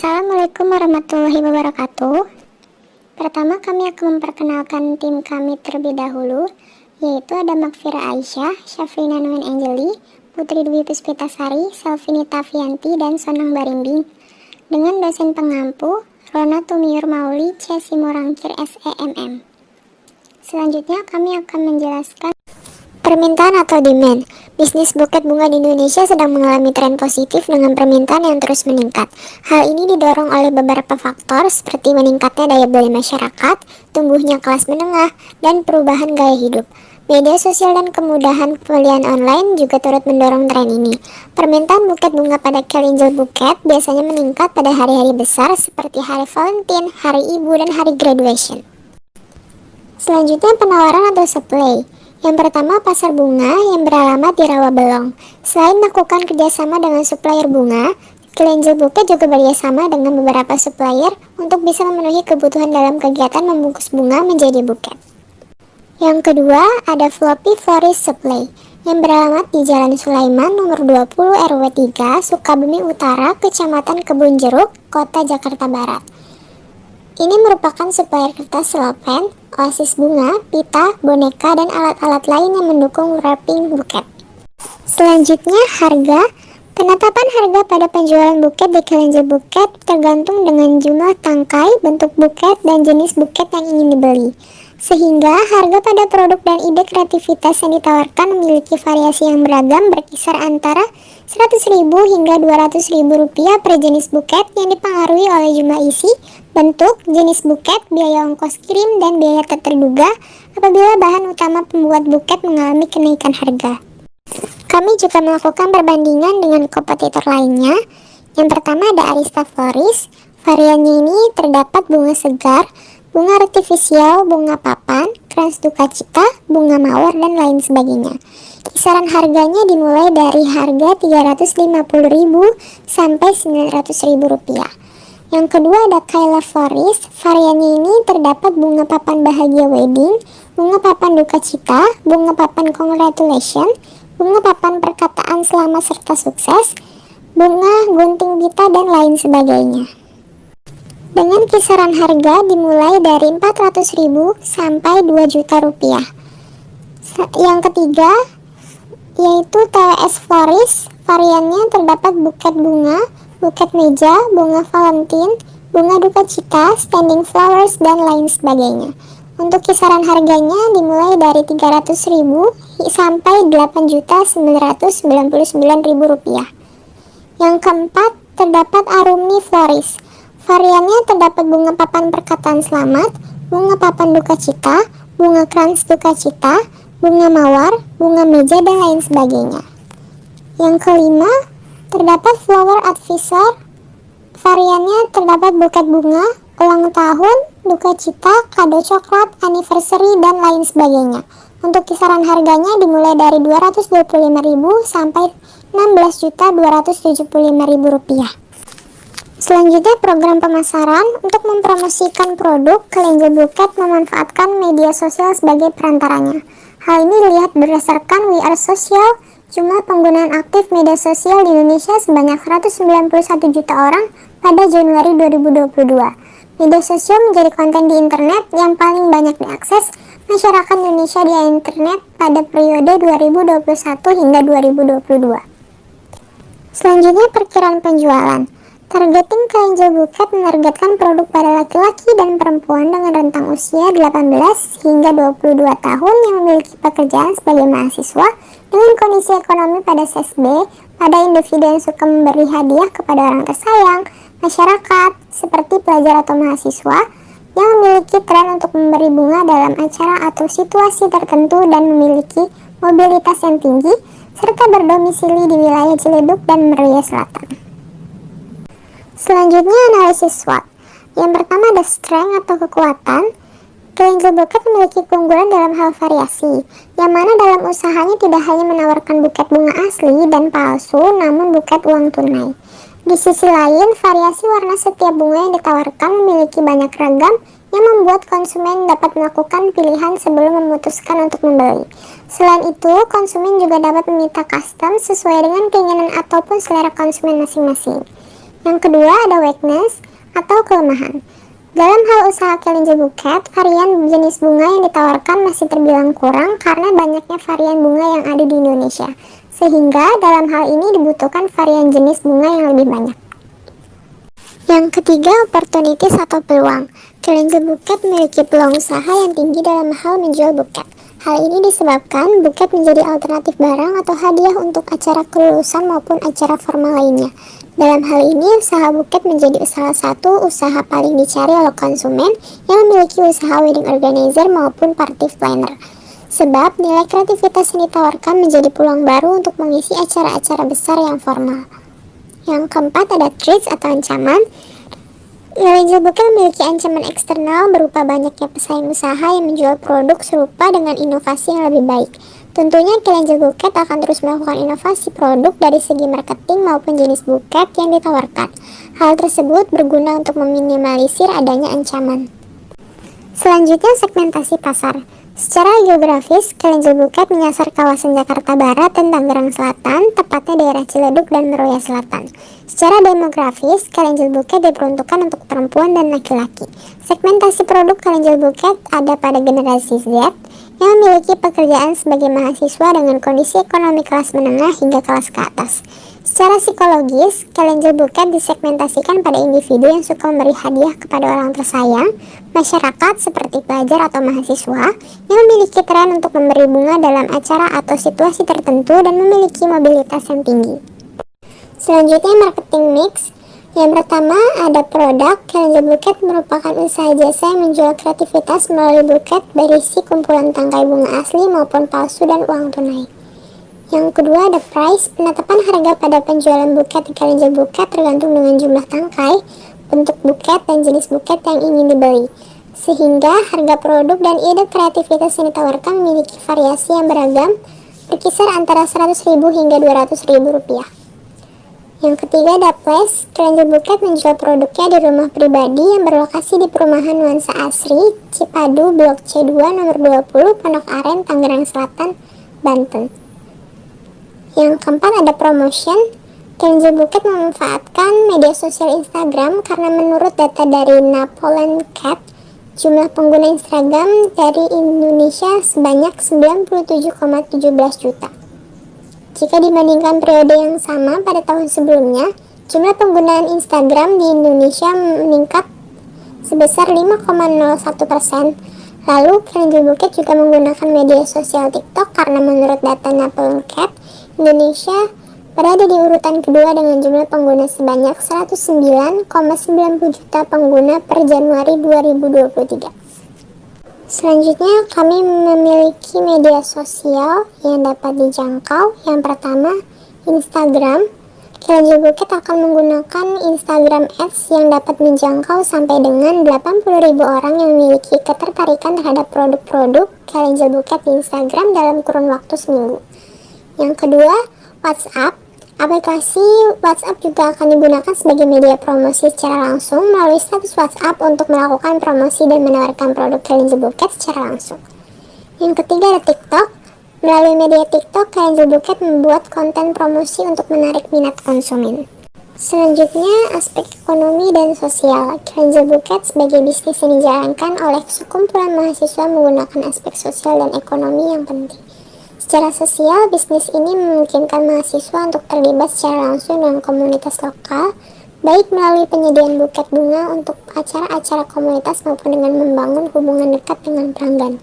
Assalamualaikum warahmatullahi wabarakatuh. Pertama kami akan memperkenalkan tim kami terlebih dahulu, yaitu ada Makfira Aisyah, Syafrina Nuin Angeli, Putri Dwi Puspitasari, Selvini Tafianti, dan Sonang Barimbing, dengan dosen pengampu Rona Tumiur Mauli, C. Simorangkir, SEMM. Selanjutnya kami akan menjelaskan permintaan atau demand. Bisnis buket bunga di Indonesia sedang mengalami tren positif dengan permintaan yang terus meningkat. Hal ini didorong oleh beberapa faktor seperti meningkatnya daya beli masyarakat, tumbuhnya kelas menengah, dan perubahan gaya hidup. Media sosial dan kemudahan pembelian online juga turut mendorong tren ini. Permintaan buket bunga pada calendar buket biasanya meningkat pada hari-hari besar seperti hari Valentine, hari ibu, dan hari graduation. Selanjutnya penawaran atau supply. Yang pertama, pasar bunga yang beralamat di Rawabelong. Selain melakukan kerjasama dengan supplier bunga, Kelenjel Buket juga bekerjasama dengan beberapa supplier untuk bisa memenuhi kebutuhan dalam kegiatan membungkus bunga menjadi buket. Yang kedua, ada Floppy Florist Supply yang beralamat di Jalan Sulaiman nomor 20 RW 3, Sukabumi Utara, Kecamatan Kebun Jeruk, Kota Jakarta Barat. Ini merupakan supplier kertas selotpen, oasis bunga, pita, boneka, dan alat-alat lain yang mendukung wrapping buket. Selanjutnya, harga. Penetapan harga pada penjualan buket di kalender buket tergantung dengan jumlah tangkai, bentuk buket, dan jenis buket yang ingin dibeli. Sehingga harga pada produk dan ide kreativitas yang ditawarkan memiliki variasi yang beragam berkisar antara Rp100.000 hingga Rp200.000 per jenis buket yang dipengaruhi oleh jumlah isi, bentuk, jenis buket, biaya ongkos kirim, dan biaya tak terduga apabila bahan utama pembuat buket mengalami kenaikan harga. Kami juga melakukan perbandingan dengan kompetitor lainnya. Yang pertama ada Arista Florist. Variannya ini terdapat bunga segar, bunga artifisial, bunga papan, krans duka cita, bunga mawar, dan lain sebagainya. Kisaran harganya dimulai dari harga Rp350.000 sampai Rp900.000. Yang kedua ada Kayla Florist. Variannya ini terdapat bunga papan bahagia wedding, bunga papan duka cita, bunga papan congratulation, bunga papan perkataan selamat serta sukses, bunga gunting pita, dan lain sebagainya. Dengan kisaran harga dimulai dari Rp400.000 sampai Rp2.000.000. Yang ketiga yaitu TWS Florist. Variannya terdapat buket bunga, buket meja, bunga Valentine, bunga duka cita, standing flowers, dan lain sebagainya. Untuk kisaran harganya dimulai dari Rp300.000 sampai Rp8.999.000. Yang keempat terdapat Arumi Florist. Variannya terdapat bunga papan perkataan selamat, bunga papan duka cita, bunga krans duka cita, bunga mawar, bunga meja, dan lain sebagainya. Yang kelima terdapat Flower Advisor. Variannya terdapat buket bunga, ulang tahun, duka cita, kado coklat, anniversary, dan lain sebagainya. Untuk kisaran harganya dimulai dari Rp225.000 sampai Rp16.275.000. Selanjutnya program pemasaran. Untuk mempromosikan produk, Kelenjel Buket memanfaatkan media sosial sebagai perantaranya. Hal ini dilihat berdasarkan We Are Social. Jumlah penggunaan aktif media sosial di Indonesia sebanyak 191 juta orang pada Januari 2022. Media sosial menjadi konten di internet yang paling banyak diakses masyarakat Indonesia di internet pada periode 2021 hingga 2022. Selanjutnya perkiraan penjualan. Targeting Kelenjel Buket menargetkan produk pada laki-laki dan perempuan dengan rentang usia 18 hingga 22 tahun yang memiliki pekerjaan sebagai mahasiswa dengan kondisi ekonomi pada SSB, pada individu yang suka memberi hadiah kepada orang tersayang, masyarakat, seperti pelajar atau mahasiswa, yang memiliki tren untuk memberi bunga dalam acara atau situasi tertentu dan memiliki mobilitas yang tinggi, serta berdomisili di wilayah Ciledug dan Meruya Selatan. Selanjutnya analisis SWOT. Yang pertama ada strength atau kekuatan. Kelenjel Buket memiliki keunggulan dalam hal variasi, yang mana dalam usahanya tidak hanya menawarkan buket bunga asli dan palsu, namun buket uang tunai. Di sisi lain, variasi warna setiap bunga yang ditawarkan memiliki banyak ragam yang membuat konsumen dapat melakukan pilihan sebelum memutuskan untuk membeli. Selain itu, konsumen juga dapat meminta custom sesuai dengan keinginan ataupun selera konsumen masing-masing. Yang kedua ada weakness atau kelemahan. Dalam hal usaha Kalenja Bouquet, varian jenis bunga yang ditawarkan masih terbilang kurang karena banyaknya varian bunga yang ada di Indonesia. Sehingga dalam hal ini dibutuhkan varian jenis bunga yang lebih banyak. Yang ketiga, opportunities atau peluang. Kalenja Bouquet memiliki peluang usaha yang tinggi dalam hal menjual buket. Hal ini disebabkan buket menjadi alternatif barang atau hadiah untuk acara kelulusan maupun acara formal lainnya. Dalam hal ini, usaha buket menjadi salah satu usaha paling dicari oleh konsumen yang memiliki usaha wedding organizer maupun party planner. Sebab nilai kreativitas yang ditawarkan menjadi peluang baru untuk mengisi acara-acara besar yang formal. Yang keempat ada threats atau ancaman. Kalenja Bouquet memiliki ancaman eksternal berupa banyaknya pesaing usaha yang menjual produk serupa dengan inovasi yang lebih baik. Tentunya Kalenja Bouquet akan terus melakukan inovasi produk dari segi marketing maupun jenis buket yang ditawarkan. Hal tersebut berguna untuk meminimalisir adanya ancaman. Selanjutnya segmentasi pasar. Secara geografis, Kalenja Bouquet menyasar kawasan Jakarta Barat dan Tangerang Selatan, tepatnya daerah Ciledug dan Meruya Selatan. Secara demografis, Kalenja Bouquet diperuntukkan untuk perempuan dan laki-laki. Segmentasi produk Kalenja Bouquet ada pada generasi Z, yang memiliki pekerjaan sebagai mahasiswa dengan kondisi ekonomi kelas menengah hingga kelas ke atas. Secara psikologis, Kalenja Bouquet disegmentasikan pada individu yang suka memberi hadiah kepada orang tersayang, masyarakat seperti pelajar atau mahasiswa, yang memiliki tren untuk memberi bunga dalam acara atau situasi tertentu dan memiliki mobilitas yang tinggi. Selanjutnya marketing mix. Yang pertama ada produk. Kalenja Bouquet merupakan usaha jasa yang menjual kreativitas melalui buket berisi kumpulan tangkai bunga asli maupun palsu dan uang tunai. Yang kedua ada price. Penetapan harga pada penjualan buket di Kalenja Bouquet tergantung dengan jumlah tangkai, bentuk buket, dan jenis buket yang ingin dibeli. Sehingga harga produk dan ide kreativitas yang ditawarkan memiliki variasi yang beragam, berkisar antara 100.000 hingga 200.000 rupiah. Yang ketiga ada place. Kalenja Bouquet menjual produknya di rumah pribadi yang berlokasi di perumahan Nuansa Asri, Cipadu, Blok C2, nomor 20, Pondok Aren, Tangerang Selatan, Banten. Yang keempat ada promotion. Kalenja Bouquet memanfaatkan media sosial Instagram karena menurut data dari Napoleon Cat, jumlah pengguna Instagram dari Indonesia sebanyak 97,17 juta. Jika dibandingkan periode yang sama pada tahun sebelumnya, jumlah penggunaan Instagram di Indonesia meningkat sebesar 5,01%. Lalu, Kalenja Bouquet juga menggunakan media sosial TikTok karena menurut data Napoleon Cat, Indonesia berada di urutan kedua dengan jumlah pengguna sebanyak 109,90 juta pengguna per Januari 2023. Selanjutnya, kami memiliki media sosial yang dapat dijangkau. Yang pertama, Instagram. Kalenja Bouquet akan menggunakan Instagram Ads yang dapat menjangkau sampai dengan 80.000 orang yang memiliki ketertarikan terhadap produk-produk Kalenja Bouquet di Instagram dalam kurun waktu seminggu. Yang kedua, WhatsApp. Aplikasi WhatsApp juga akan digunakan sebagai media promosi secara langsung melalui status WhatsApp untuk melakukan promosi dan menawarkan produk Kalenja Bouquet secara langsung. Yang ketiga ada TikTok. Melalui media TikTok, Kalenja Bouquet membuat konten promosi untuk menarik minat konsumen. Selanjutnya, aspek ekonomi dan sosial. Kalenja Bouquet sebagai bisnis yang dijalankan oleh sekumpulan mahasiswa menggunakan aspek sosial dan ekonomi yang penting. Secara sosial, bisnis ini memungkinkan mahasiswa untuk terlibat secara langsung dengan komunitas lokal, baik melalui penyediaan buket bunga untuk acara-acara komunitas maupun dengan membangun hubungan dekat dengan pelanggan.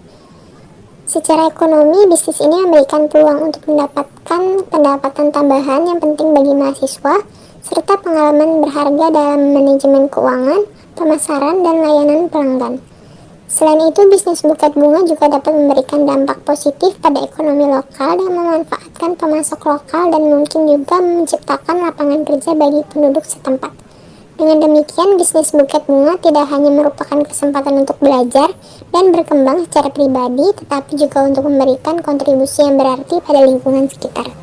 Secara ekonomi, bisnis ini memberikan peluang untuk mendapatkan pendapatan tambahan yang penting bagi mahasiswa, serta pengalaman berharga dalam manajemen keuangan, pemasaran, dan layanan pelanggan. Selain itu, bisnis buket bunga juga dapat memberikan dampak positif pada ekonomi lokal dengan memanfaatkan pemasok lokal dan mungkin juga menciptakan lapangan kerja bagi penduduk setempat. Dengan demikian, bisnis buket bunga tidak hanya merupakan kesempatan untuk belajar dan berkembang secara pribadi, tetapi juga untuk memberikan kontribusi yang berarti pada lingkungan sekitar.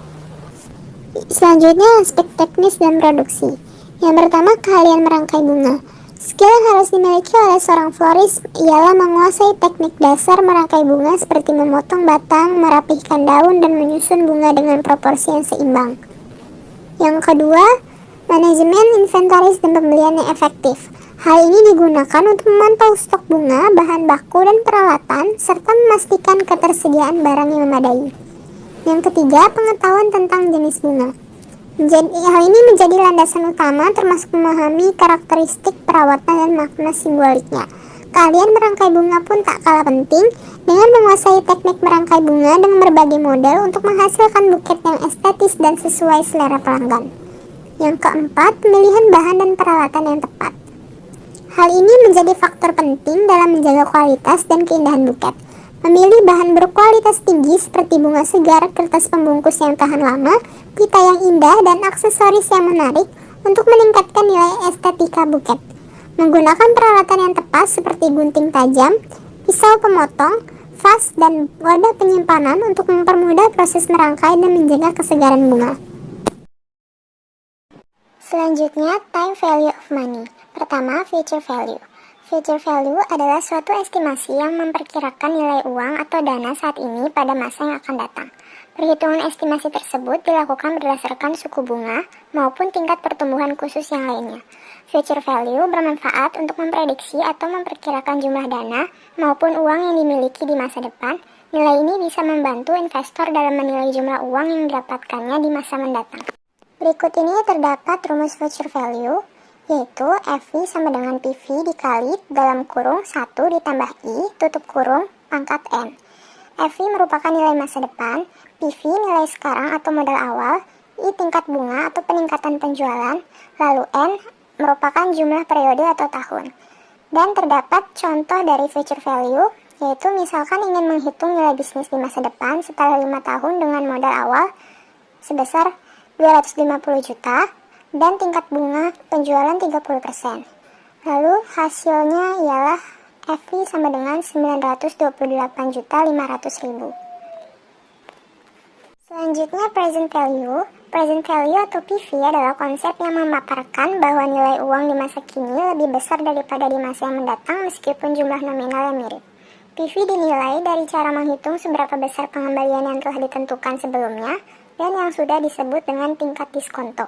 Selanjutnya, aspek teknis dan produksi. Yang pertama, keahlian merangkai bunga. Skill yang harus dimiliki oleh seorang florist ialah menguasai teknik dasar merangkai bunga seperti memotong batang, merapihkan daun, dan menyusun bunga dengan proporsi yang seimbang. Yang kedua, Manajemen inventaris dan pembelian yang efektif. Hal ini digunakan untuk memantau stok bunga, bahan baku, dan peralatan, serta memastikan ketersediaan barang yang memadai. Yang ketiga, pengetahuan tentang jenis bunga. Hal ini menjadi landasan utama termasuk memahami karakteristik perawatan dan makna simboliknya. Keahlian merangkai bunga pun tak kalah penting dengan menguasai teknik merangkai bunga dengan berbagai model untuk menghasilkan buket yang estetis dan sesuai selera pelanggan. Yang keempat, pemilihan bahan dan peralatan yang tepat. Hal ini menjadi faktor penting dalam menjaga kualitas dan keindahan buket. Memilih bahan berkualitas tinggi seperti bunga segar, kertas pembungkus yang tahan lama, pita yang indah, dan aksesoris yang menarik untuk meningkatkan nilai estetika buket. Menggunakan peralatan yang tepat seperti gunting tajam, pisau pemotong, vas, dan wadah penyimpanan untuk mempermudah proses merangkai dan menjaga kesegaran bunga. Selanjutnya, time value of money. Pertama, future value. Future value adalah suatu estimasi yang memperkirakan nilai uang atau dana saat ini pada masa yang akan datang. Perhitungan estimasi tersebut dilakukan berdasarkan suku bunga maupun tingkat pertumbuhan khusus yang lainnya. Future value bermanfaat untuk memprediksi atau memperkirakan jumlah dana maupun uang yang dimiliki di masa depan. Nilai ini bisa membantu investor dalam menilai jumlah uang yang didapatkannya di masa mendatang. Berikut ini terdapat rumus future value, yaitu FV sama dengan PV dikali dalam kurung 1 ditambah I tutup kurung pangkat N. FV merupakan nilai masa depan, PV nilai sekarang atau modal awal, I tingkat bunga atau peningkatan penjualan, lalu N merupakan jumlah periode atau tahun. Dan terdapat contoh dari future value, yaitu misalkan ingin menghitung nilai bisnis di masa depan setelah 5 tahun dengan modal awal sebesar 250 juta dan tingkat bunga penjualan 30%. Lalu hasilnya ialah FV sama dengan 928.500.000. Selanjutnya present value. Present value atau PV adalah konsep yang memaparkan bahwa nilai uang di masa kini lebih besar daripada di masa yang mendatang meskipun jumlah nominal yang mirip. PV dinilai dari cara menghitung seberapa besar pengembalian yang telah ditentukan sebelumnya dan yang sudah disebut dengan tingkat diskonto.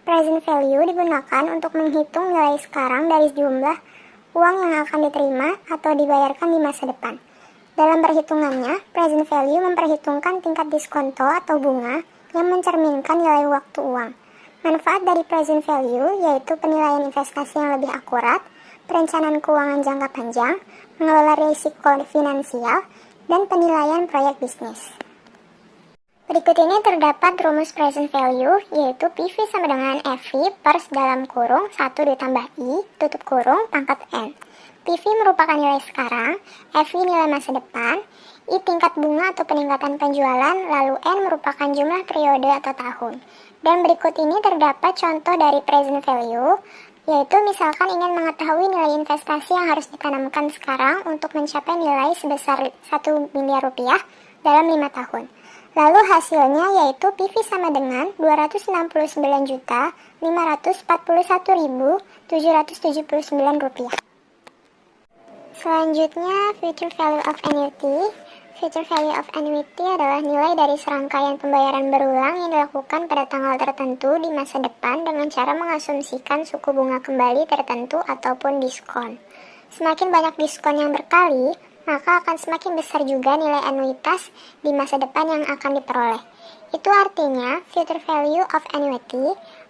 Present value digunakan untuk menghitung nilai sekarang dari jumlah uang yang akan diterima atau dibayarkan di masa depan. Dalam perhitungannya, present value memperhitungkan tingkat diskonto atau bunga yang mencerminkan nilai waktu uang. Manfaat dari present value yaitu penilaian investasi yang lebih akurat, perencanaan keuangan jangka panjang, mengelola risiko finansial, dan penilaian proyek bisnis. Berikut ini terdapat rumus present value, yaitu PV sama dengan FV per dalam kurung 1 ditambah I tutup kurung pangkat N. PV merupakan nilai sekarang, FV nilai masa depan, I tingkat bunga atau peningkatan penjualan, lalu N merupakan jumlah periode atau tahun. Dan berikut ini terdapat contoh dari present value, yaitu misalkan ingin mengetahui nilai investasi yang harus ditanamkan sekarang untuk mencapai nilai sebesar 1 miliar rupiah dalam 5 tahun. Lalu hasilnya yaitu PV sama dengan 269.541.779 rupiah. Selanjutnya, future value of annuity. Future value of annuity adalah nilai dari serangkaian pembayaran berulang yang dilakukan pada tanggal tertentu di masa depan dengan cara mengasumsikan suku bunga kembali tertentu ataupun diskon. Semakin banyak diskon yang berkali, maka akan semakin besar juga nilai anuitas di masa depan yang akan diperoleh. Itu artinya, future value of annuity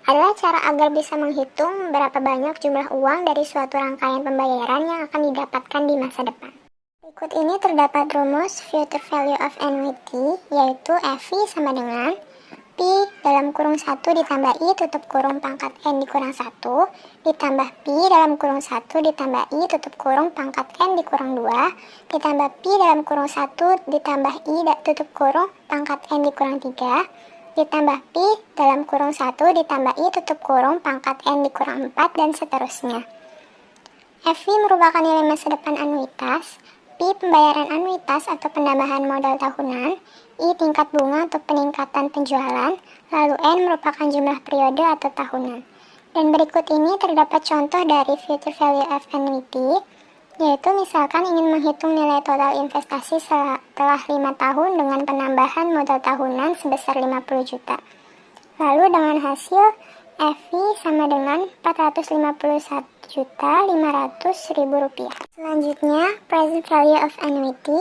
adalah cara agar bisa menghitung berapa banyak jumlah uang dari suatu rangkaian pembayaran yang akan didapatkan di masa depan. Berikut ini terdapat rumus future value of annuity, yaitu FV sama dengan P dalam kurung 1 ditambah I tutup kurung pangkat N dikurang 1 ditambah P dalam kurung 1 ditambah I tutup kurung pangkat N dikurang 2 ditambah P dalam kurung 1 ditambah I tutup kurung pangkat N dikurang 3 ditambah P dalam kurung 1 ditambah I tutup kurung pangkat N dikurang 4 dan seterusnya. FV merupakan nilai masa depan anuitas, P pembayaran anuitas atau penambahan modal tahunan, I tingkat bunga atau peningkatan penjualan, lalu N merupakan jumlah periode atau tahunan. Dan berikut ini terdapat contoh dari future value of annuity, yaitu misalkan ingin menghitung nilai total investasi setelah 5 tahun dengan penambahan modal tahunan sebesar 50 juta. Lalu dengan hasil FV sama dengan Rp451.500.000. Selanjutnya, present value of annuity.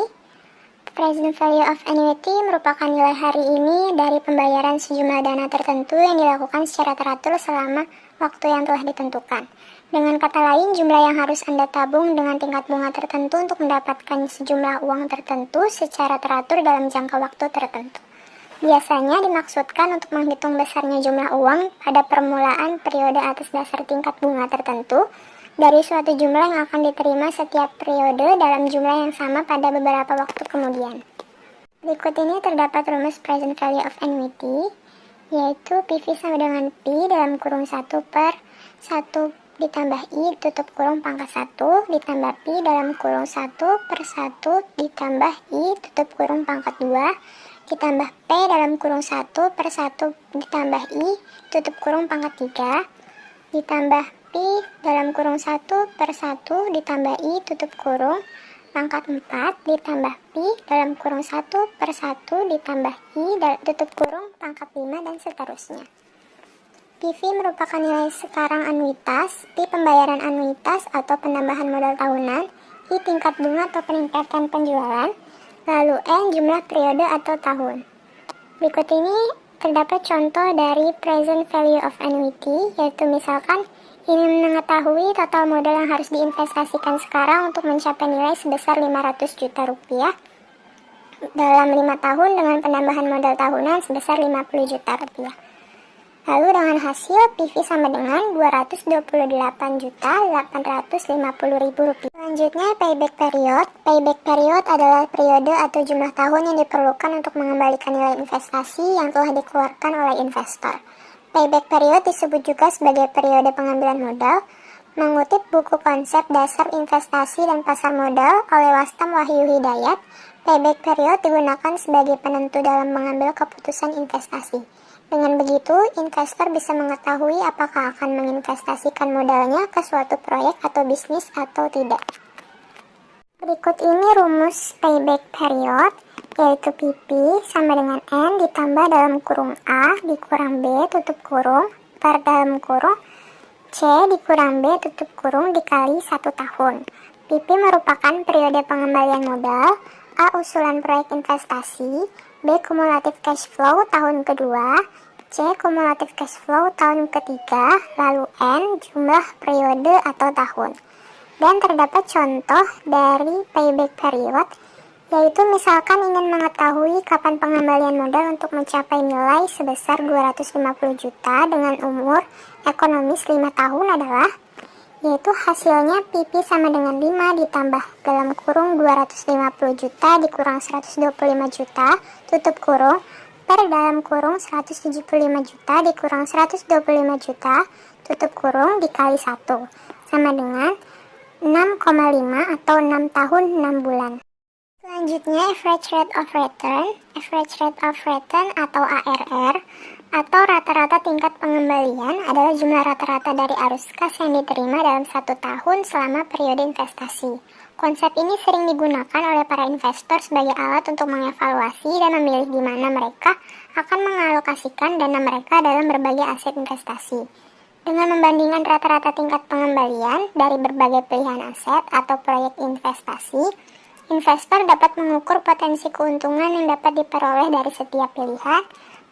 Present value of annuity merupakan nilai hari ini dari pembayaran sejumlah dana tertentu yang dilakukan secara teratur selama waktu yang telah ditentukan. Dengan kata lain, jumlah yang harus Anda tabung dengan tingkat bunga tertentu untuk mendapatkan sejumlah uang tertentu secara teratur dalam jangka waktu tertentu. Biasanya dimaksudkan untuk menghitung besarnya jumlah uang pada permulaan periode atas dasar tingkat bunga tertentu dari suatu jumlah yang akan diterima setiap periode dalam jumlah yang sama pada beberapa waktu kemudian. Berikut ini terdapat rumus present value of annuity, yaitu PV sama dengan P dalam kurung 1 per 1 ditambah I tutup kurung pangkat 1 ditambah P dalam kurung 1 per 1 ditambah I tutup kurung pangkat 2 ditambah P dalam kurung 1 per 1 ditambah I tutup kurung pangkat 3 ditambah P dalam kurung 1 per 1 ditambah I tutup kurung pangkat 4 ditambah P dalam kurung 1 per 1 ditambah I tutup kurung pangkat 5 dan seterusnya. PV merupakan nilai sekarang anuitas, P pembayaran anuitas atau penambahan modal tahunan, I tingkat bunga atau peningkatan penjualan, lalu N jumlah periode atau tahun. Berikut ini terdapat contoh dari present value of annuity, yaitu misalkan ingin mengetahui total modal yang harus diinvestasikan sekarang untuk mencapai nilai sebesar 500 juta rupiah dalam 5 tahun dengan penambahan modal tahunan sebesar 50 juta rupiah. Lalu dengan hasil PV sama dengan Rp228.850.000. Selanjutnya payback period. Payback period adalah periode atau jumlah tahun yang diperlukan untuk mengembalikan nilai investasi yang telah dikeluarkan oleh investor. Payback period disebut juga sebagai periode pengambilan modal. Mengutip buku konsep dasar investasi dan pasar modal oleh Wastam Wahyu Hidayat, payback period digunakan sebagai penentu dalam mengambil keputusan investasi. Dengan begitu, investor bisa mengetahui apakah akan menginvestasikan modalnya ke suatu proyek atau bisnis atau tidak. Berikut ini rumus payback period, yaitu PP sama dengan N ditambah dalam kurung A dikurang B tutup kurung per dalam kurung C dikurang B tutup kurung dikali 1 tahun. PP merupakan periode pengembalian modal, A usulan proyek investasi, B kumulatif cash flow tahun kedua, C kumulatif cash flow tahun ketiga, lalu N jumlah periode atau tahun. Dan terdapat contoh dari payback period, yaitu misalkan ingin mengetahui kapan pengembalian modal untuk mencapai nilai sebesar 250 juta dengan umur ekonomis 5 tahun adalah, yaitu hasilnya PP sama dengan 5 ditambah dalam kurung 250 juta dikurang 125 juta tutup kurung per dalam kurung 175 juta dikurang 125 juta tutup kurung dikali 1 sama dengan 6,5 atau 6 tahun 6 bulan. Selanjutnya average rate of return. Average rate of return atau ARR atau rata-rata tingkat pengembalian adalah jumlah rata-rata dari arus kas yang diterima dalam 1 tahun selama periode investasi. Konsep ini sering digunakan oleh para investor sebagai alat untuk mengevaluasi dan memilih di mana mereka akan mengalokasikan dana mereka dalam berbagai aset investasi. Dengan membandingkan rata-rata tingkat pengembalian dari berbagai pilihan aset atau proyek investasi, investor dapat mengukur potensi keuntungan yang dapat diperoleh dari setiap pilihan.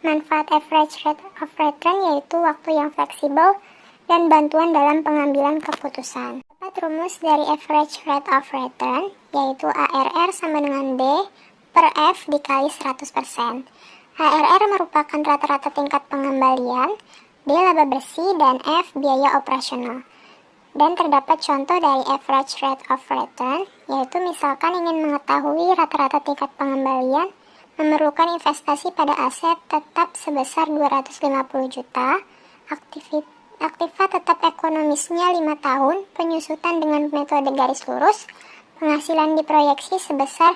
Manfaat average rate of return yaitu waktu yang fleksibel dan bantuan dalam pengambilan keputusan. Dapat rumus dari average rate of return yaitu ARR sama dengan D per F dikali 100%. ARR merupakan rata-rata tingkat pengembalian, D laba bersih, dan F biaya operasional. Dan terdapat contoh dari average rate of return, yaitu misalkan ingin mengetahui rata-rata tingkat pengembalian, memerlukan investasi pada aset tetap sebesar 250 juta, aktiva tetap ekonomisnya 5 tahun, penyusutan dengan metode garis lurus, penghasilan diproyeksi sebesar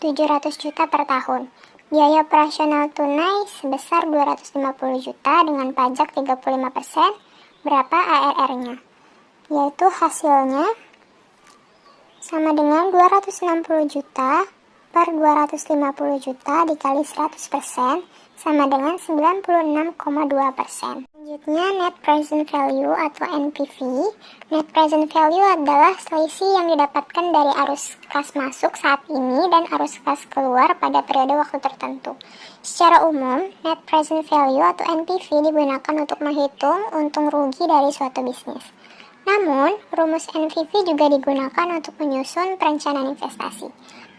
700 juta per tahun, biaya operasional tunai sebesar 250 juta dengan pajak 35%, berapa ARR-nya? Yaitu hasilnya sama dengan 260 juta per 250 juta dikali 100% sama dengan 96,2%. Selanjutnya Selanjutnya, net present value atau NPV. Net present value adalah selisih yang didapatkan dari arus kas masuk saat ini dan arus kas keluar pada periode waktu tertentu. Secara umum, net present value atau NPV digunakan untuk menghitung untung rugi dari suatu bisnis. Namun, rumus NPV juga digunakan untuk menyusun perencanaan investasi.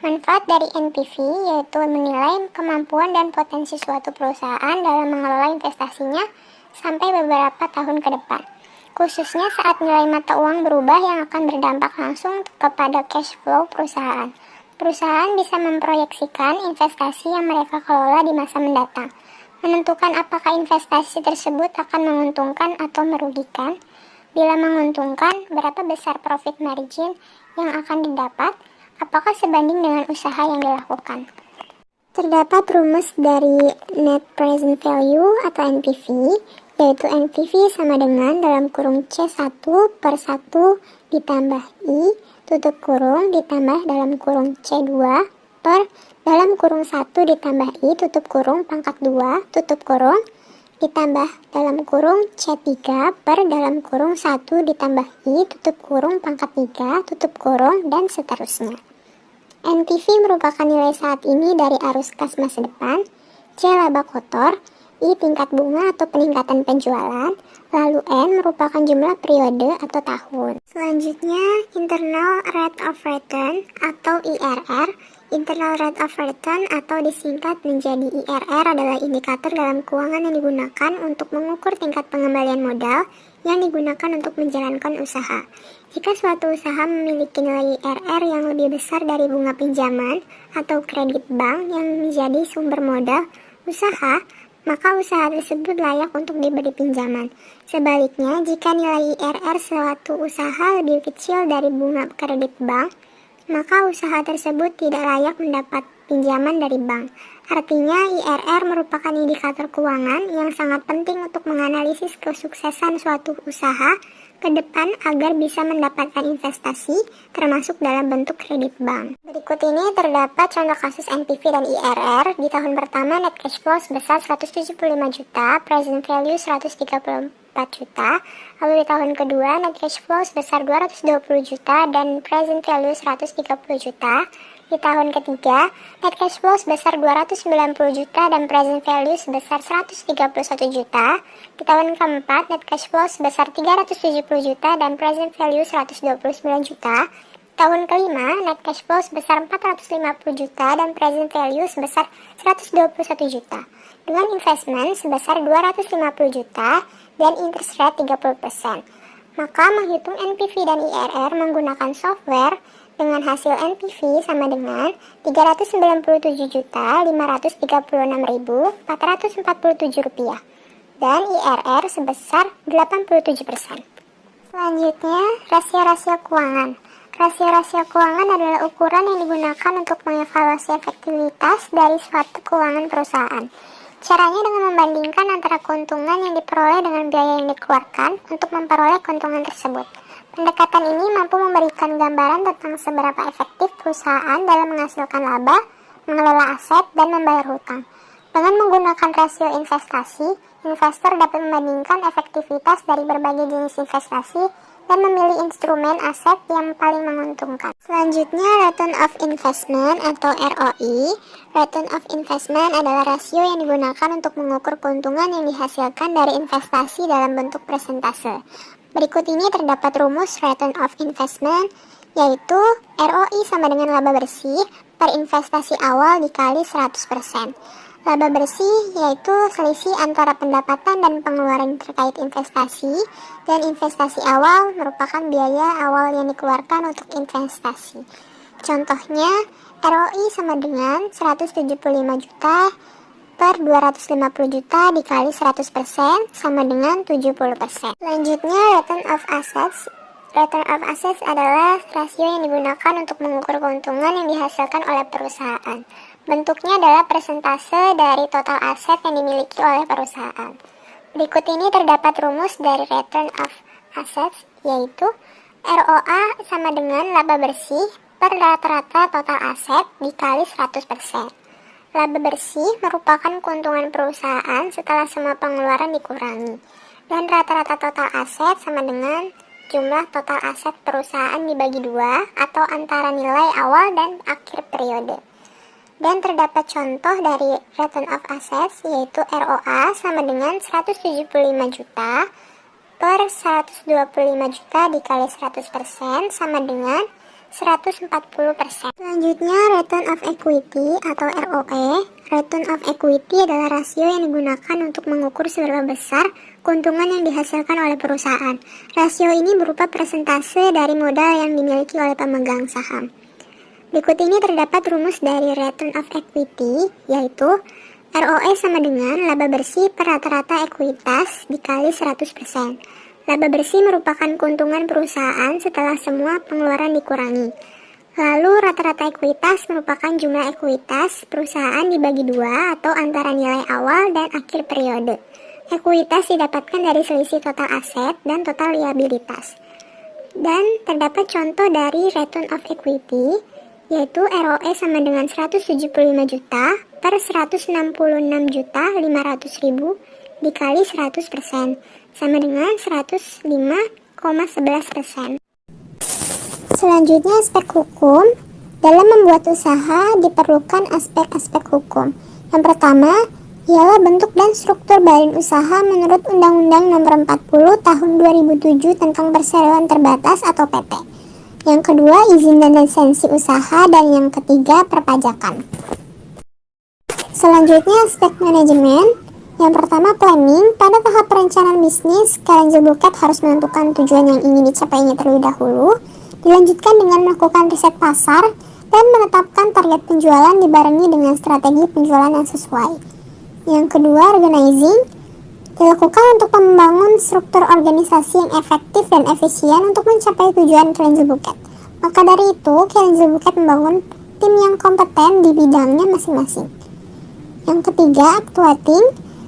Manfaat dari NPV yaitu menilai kemampuan dan potensi suatu perusahaan dalam mengelola investasinya sampai beberapa tahun ke depan, khususnya saat nilai mata uang berubah yang akan berdampak langsung kepada cash flow perusahaan. Perusahaan bisa memproyeksikan investasi yang mereka kelola di masa mendatang, menentukan apakah investasi tersebut akan menguntungkan atau merugikan. Bila menguntungkan, berapa besar profit margin yang akan didapat, apakah sebanding dengan usaha yang dilakukan. Terdapat rumus dari net present value atau NPV, yaitu NPV sama dengan dalam kurung C1 per 1 ditambah I tutup kurung ditambah dalam kurung C2 per dalam kurung 1 ditambah I tutup kurung pangkat 2 tutup kurung ditambah dalam kurung C3 per dalam kurung 1 ditambah I tutup kurung pangkat 3 tutup kurung dan seterusnya. NPV merupakan nilai saat ini dari arus kas masa depan, C laba kotor, I tingkat bunga atau peningkatan penjualan, lalu N merupakan jumlah periode atau tahun. Selanjutnya, internal rate of return atau IRR. Internal rate of return atau disingkat menjadi IRR adalah indikator dalam keuangan yang digunakan untuk mengukur tingkat pengembalian modal yang digunakan untuk menjalankan usaha. Jika suatu usaha memiliki nilai IRR yang lebih besar dari bunga pinjaman atau kredit bank yang menjadi sumber modal usaha, maka usaha tersebut layak untuk diberi pinjaman. Sebaliknya, jika nilai IRR suatu usaha lebih kecil dari bunga kredit bank, maka usaha tersebut tidak layak mendapat pinjaman dari bank. Artinya, IRR merupakan indikator keuangan yang sangat penting untuk menganalisis kesuksesan suatu usaha ke depan agar bisa mendapatkan investasi, termasuk dalam bentuk kredit bank. Berikut ini terdapat contoh kasus NPV dan IRR. Di tahun pertama, net cash flow sebesar 175 juta, present value 134 juta. Lalu di tahun kedua, net cash flow sebesar 220 juta dan present value 130 juta. Di tahun ketiga, net cash flow sebesar 290 juta dan present value sebesar 131 juta. Di tahun keempat, net cash flow sebesar 370 juta dan present value 129 juta. Tahun kelima, net cash flow sebesar 450 juta dan present value sebesar 121 juta. Dengan investment sebesar 250 juta dan interest rate 30%. Maka menghitung NPV dan IRR menggunakan software dengan hasil NPV sama dengan Rp397.536.447 dan IRR sebesar 87%. Selanjutnya, rasio-rasio keuangan. Rasio-rasio keuangan adalah ukuran yang digunakan untuk mengevaluasi efektivitas dari suatu keuangan perusahaan. Caranya dengan membandingkan antara keuntungan yang diperoleh dengan biaya yang dikeluarkan untuk memperoleh keuntungan tersebut. Pendekatan ini mampu memberikan gambaran tentang seberapa efektif perusahaan dalam menghasilkan laba, mengelola aset, dan membayar hutang. Dengan menggunakan rasio investasi, investor dapat membandingkan efektivitas dari berbagai jenis investasi dan memilih instrumen aset yang paling menguntungkan. Selanjutnya, Return of Investment atau ROI. Return of Investment adalah rasio yang digunakan untuk mengukur keuntungan yang dihasilkan dari investasi dalam bentuk persentase. Berikut ini terdapat rumus Return of Investment, yaitu ROI sama dengan laba bersih per investasi awal dikali 100%. Laba bersih yaitu selisih antara pendapatan dan pengeluaran terkait investasi, dan investasi awal merupakan biaya awal yang dikeluarkan untuk investasi. Contohnya, ROI sama dengan 175 juta per 250 juta dikali 100% sama dengan 70%. Selanjutnya, Return of Assets. Return of Assets adalah rasio yang digunakan untuk mengukur keuntungan yang dihasilkan oleh perusahaan. Bentuknya adalah persentase dari total aset yang dimiliki oleh perusahaan. Berikut ini terdapat rumus dari Return of Assets, yaitu ROA sama dengan laba bersih per rata-rata total aset dikali 100%. Laba bersih merupakan keuntungan perusahaan setelah semua pengeluaran dikurangi. Dan rata-rata total aset sama dengan jumlah total aset perusahaan dibagi 2 atau antara nilai awal dan akhir periode. Dan terdapat contoh dari return of assets yaitu ROA sama dengan 175 juta per 125 juta dikali 100% sama dengan 140%. Selanjutnya, return of equity atau ROE. Return of equity adalah rasio yang digunakan untuk mengukur seberapa besar keuntungan yang dihasilkan oleh perusahaan. Rasio ini berupa persentase dari modal yang dimiliki oleh pemegang saham. Berikut ini terdapat rumus dari return of equity, yaitu ROE sama dengan laba bersih per rata-rata ekuitas dikali 100%. Laba bersih merupakan keuntungan perusahaan setelah semua pengeluaran dikurangi. Lalu rata-rata ekuitas merupakan jumlah ekuitas perusahaan dibagi 2 atau antara nilai awal dan akhir periode. Ekuitas didapatkan dari selisih total aset dan total liabilitas. Dan terdapat contoh dari return of equity, yaitu ROE sama dengan 175 juta per 166 juta 500.000 dikali 100% sama dengan 105,11%. Selanjutnya, aspek hukum. Dalam membuat usaha diperlukan aspek-aspek hukum. Yang pertama ialah bentuk dan struktur badan usaha menurut Undang-Undang Nomor 40 Tahun 2007 tentang Perseroan Terbatas atau PT. Yang kedua, izin dan lisensi usaha, dan yang ketiga, perpajakan. Selanjutnya, aspek manajemen. Yang pertama, planning. Pada tahap perencanaan bisnis, Karen Buket harus menentukan tujuan yang ingin dicapainya terlebih dahulu. Dilanjutkan dengan melakukan riset pasar dan menetapkan target penjualan dibarengi dengan strategi penjualan yang sesuai. Yang kedua, organizing. Dilakukan untuk membangun struktur organisasi yang efektif dan efisien untuk mencapai tujuan Karen Buket. Maka dari itu, Karen Buket membangun tim yang kompeten di bidangnya masing-masing. Yang ketiga, actuating.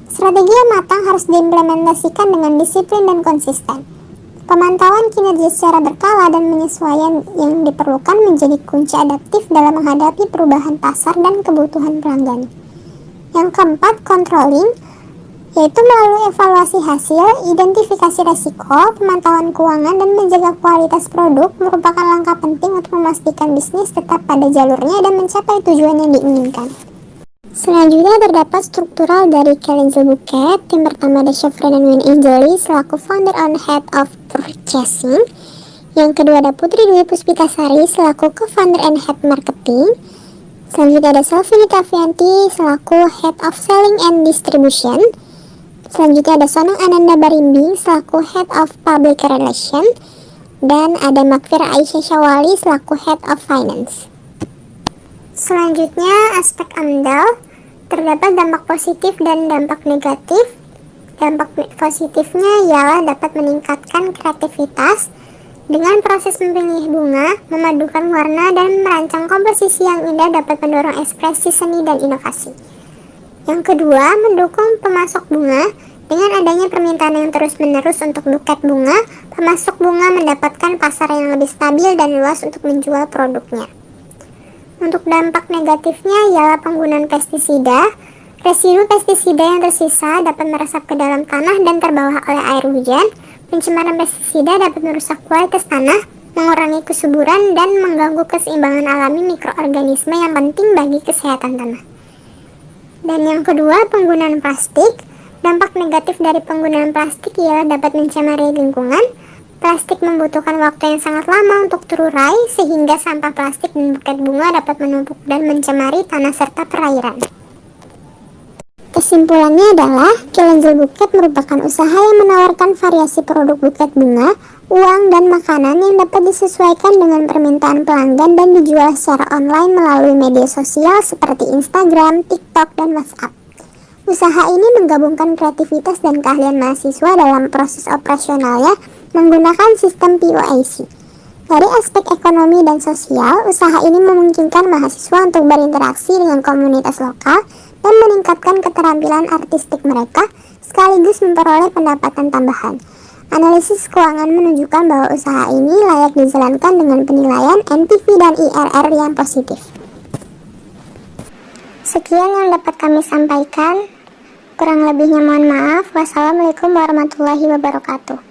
Strategi yang matang harus diimplementasikan dengan disiplin dan konsisten. Pemantauan kinerja secara berkala dan penyesuaian yang diperlukan menjadi kunci adaptif dalam menghadapi perubahan pasar dan kebutuhan pelanggan. Yang keempat, controlling, yaitu melalui evaluasi hasil, identifikasi resiko, pemantauan keuangan, dan menjaga kualitas produk merupakan langkah penting untuk memastikan bisnis tetap pada jalurnya dan mencapai tujuan yang diinginkan. Selanjutnya terdapat struktural dari Karen Buket. Tim pertama ada Shafrin Nanuin Anjali selaku founder and head of purchasing. Yang kedua ada Putri Dwi Puspitasari selaku co-founder and head marketing. Selanjutnya ada Selvini Tavianti selaku head of selling and distribution. Selanjutnya ada Sonong Ananda Barimbing selaku head of public relation. Dan ada Makfira Aisyah Syawali selaku head of finance. Selanjutnya, aspek AMDAL. Terdapat dampak positif dan dampak negatif. Dampak positifnya ialah dapat meningkatkan kreativitas dengan proses memilih bunga, memadukan warna, dan merancang komposisi yang indah dapat mendorong ekspresi seni dan inovasi. Yang kedua, mendukung pemasok bunga. Dengan adanya permintaan yang terus-menerus untuk buket bunga, pemasok bunga mendapatkan pasar yang lebih stabil dan luas untuk menjual produknya. Untuk dampak negatifnya ialah penggunaan pestisida. Residu pestisida yang tersisa dapat meresap ke dalam tanah dan terbawa oleh air hujan. Pencemaran pestisida dapat merusak kualitas tanah, mengurangi kesuburan, dan mengganggu keseimbangan alami mikroorganisme yang penting bagi kesehatan tanah. Dan yang kedua, penggunaan plastik. Dampak negatif dari penggunaan plastik ialah dapat mencemari lingkungan. Plastik membutuhkan waktu yang sangat lama untuk terurai, sehingga sampah plastik dan buket bunga dapat menumpuk dan mencemari tanah serta perairan. Kesimpulannya adalah, Karen Buket merupakan usaha yang menawarkan variasi produk buket bunga, uang, dan makanan yang dapat disesuaikan dengan permintaan pelanggan dan dijual secara online melalui media sosial seperti Instagram, TikTok, dan WhatsApp. Usaha ini menggabungkan kreativitas dan keahlian mahasiswa dalam proses operasionalnya menggunakan sistem POIC. Dari aspek ekonomi dan sosial, usaha ini memungkinkan mahasiswa untuk berinteraksi dengan komunitas lokal dan meningkatkan keterampilan artistik mereka, sekaligus memperoleh pendapatan tambahan. Analisis keuangan menunjukkan bahwa usaha ini layak dijalankan dengan penilaian NPV dan IRR yang positif. Sekian yang dapat kami sampaikan. Kurang lebihnya mohon maaf. Wassalamualaikum warahmatullahi wabarakatuh.